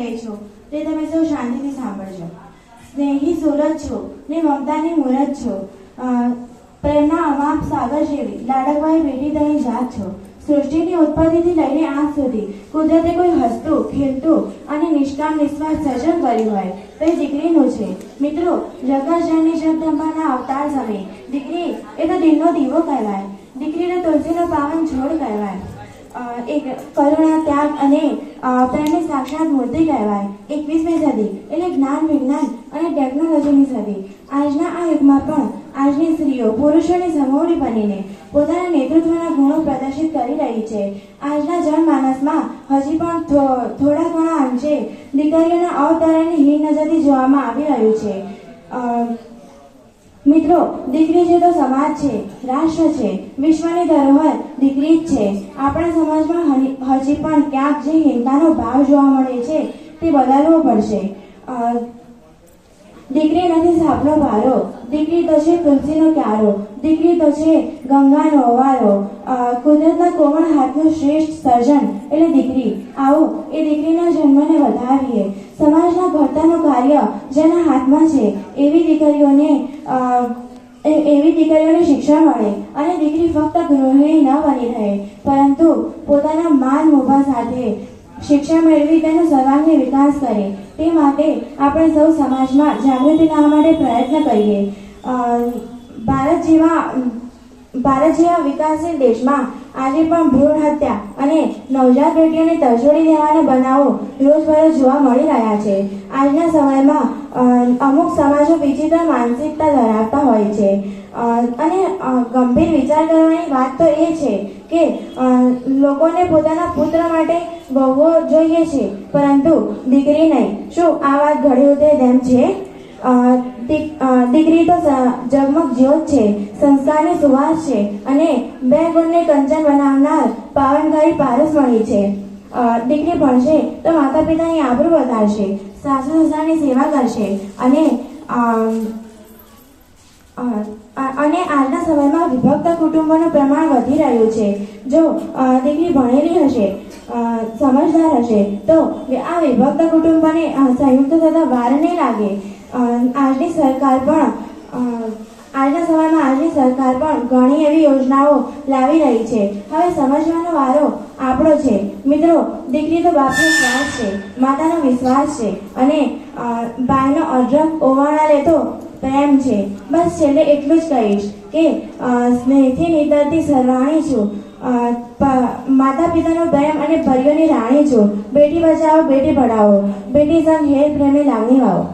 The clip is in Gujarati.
કહે છો તે તમે સૌ શાંતિથી સાંભળજો. સ્નેહી સુરત છો ને મમતાની મૂરત છો. પ્રેમના અમાપ સાગર જેવી લાડકવાઈ બેટી તમે જાત છો. સૃષ્ટિની ઉત્પત્તિથી લઈને આજ સુધી કુદરતે કોઈ હસતું, ખેલતું અને નિષ્કામ નિસ્વાર્થ સર્જન કર્યું હોય તો એ દીકરીનું છે. મિત્રો, જગતજનની જગદંબાના અવતાર સમયે દીકરી એ તો દિલનો દીવો કહેવાય. દીકરીને તુલસીનો પાવન છોડ કહેવાય. એક કરુણા, ત્યાગ અને પ્રેમની સાક્ષાત મૂર્તિ કહેવાય. 21મી સદી એટલે જ્ઞાન, વિજ્ઞાન અને ટેકનોલોજીની સદી. આજના આ યુગમાં પણ આજની સ્ત્રીઓ પુરુષોની સમોવડી બનીને પોતાના નેતૃત્વના ગુણો પ્રદર્શિત કરી રહી છે. આજના જનમાનસમાં હજી પણ થોડા ઘણા અંશે દીકરીઓના અવતરણને હીન નજરથી જોવામાં આવી રહ્યું છે. મિત્રો, દીકરી છે તો સમાજ છે, રાષ્ટ્ર છે, વિશ્વની ધરોહર દીકરી જ છે. આપણા સમાજમાં હજી પણ ક્યાંક જે હીનતાનો ભાવ જોવા મળે છે તે બદલવો પડશે. દીકરી નથી સાપનો ભારો, દીકરી તો છે તુલસીનો ક્યારો, દીકરી તો છે ગંગાનો અવારો. કુદરતના કોમળ હાથનું શ્રેષ્ઠ સર્જન એટલે દીકરી. આવો એ દીકરીના જન્મને વધાવીએ. સમાજના ઘડતરનું કાર્ય જેના હાથમાં છે એવી દીકરીઓને શિક્ષણ મળે અને દીકરી ફક્ત ગૃહિણી ન બની રહે, પરંતુ પોતાના માન મોભા સાથે શિક્ષણ મેળવી તેનો સર્વાંગી વિકાસ કરે. તે માટે આપણે સૌ સમાજમાં જાગૃતિ લાવવા માટે પ્રયત્ન કરીએ. ભારત જેવા વિકાસશીલ દેશમાં આજે પણ ભ્રૂણ હત્યા અને નવજાત બેટીઓને તરછોડી દેવાના બનાવો રોજબરોજ જોવા મળી રહ્યા છે. આજના સમયમાં અમુક સમાજો વિચિત્ર માનસિકતા ધરાવતા હોય છે અને ગંભીર વિચાર કરવાની વાત તો એ છે કે લોકોને પોતાના પુત્ર માટે વહુઓ જોઈએ છે, પરંતુ દીકરી નહીં. શું આ વાત ઘડી ઉતરે તેમ છે? દીકરી તો જગમગ જ્યોત છે, સંસ્કારની સુવાસ છે અને 2 ગુણને કંચન બનાવનાર પાવનકારી પારસમણી છે. દીકરી ભણશે તો માતા પિતાની આબરૂ વધારશે, સાસુ સસરાની સેવા કરશે અને આજના સમયમાં વિભક્ત કુટુંબોનું પ્રમાણ વધી રહ્યું છે. જો દીકરી ભણેલી હશે, સમજદાર હશે તો આ વિભક્ત કુટુંબને સંયુક્ત થતા વાર નહીં લાગે. આજની સરકાર પણ ઘણી એવી યોજનાઓ લાવી રહી છે. હવે સમજવાનો વારો આપણો છે. મિત્રો, દીકરી તો બાપનો શ્વાસ છે, માતાનો વિશ્વાસ છે અને બાયનો અઢળક ઓવાળા લેતો પ્રેમ છે. બસ છેલ્લે એટલું જ કહીશ કે સ્નેહથી નીતરતી સરવાણી છું, માતા પિતાનો પ્રેમ અને પરિવારની રાણી છું. બેટી બચાવો, બેટી પઢાવો, બેટી સંગ હેર પ્રેમની લાગણી વાવો.